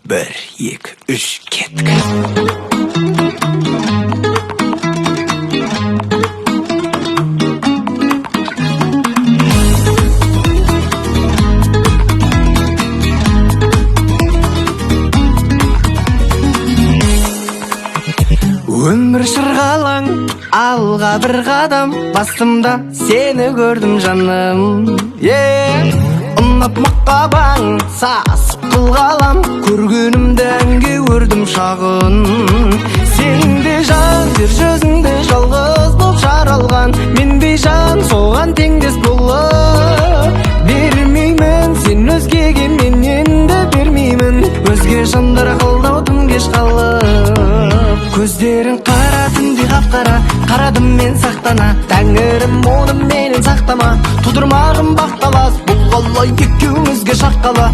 1, 2, 3 кеттік. Өмір шырғалаң, алға бір қадам, бастымда сені көрдім жаным. Ұнап мақабаң, сасып қылғалам, көргенімді әнге өрдім шағын. Сенде жан, жер жүзінде жалғыз болып жаралған, мендей жан соған теңдес болып бермеймін. Сен өзгеге, мен енді бермеймін. Өзге жандар қолдаудым кеш қалып. Көздерің қара, түнде қап-қара, қарадым мен сақтана. Тәңірім оны менен сақтама, тудырмағым бақталас. Бұл қалай екеумізге шаққала.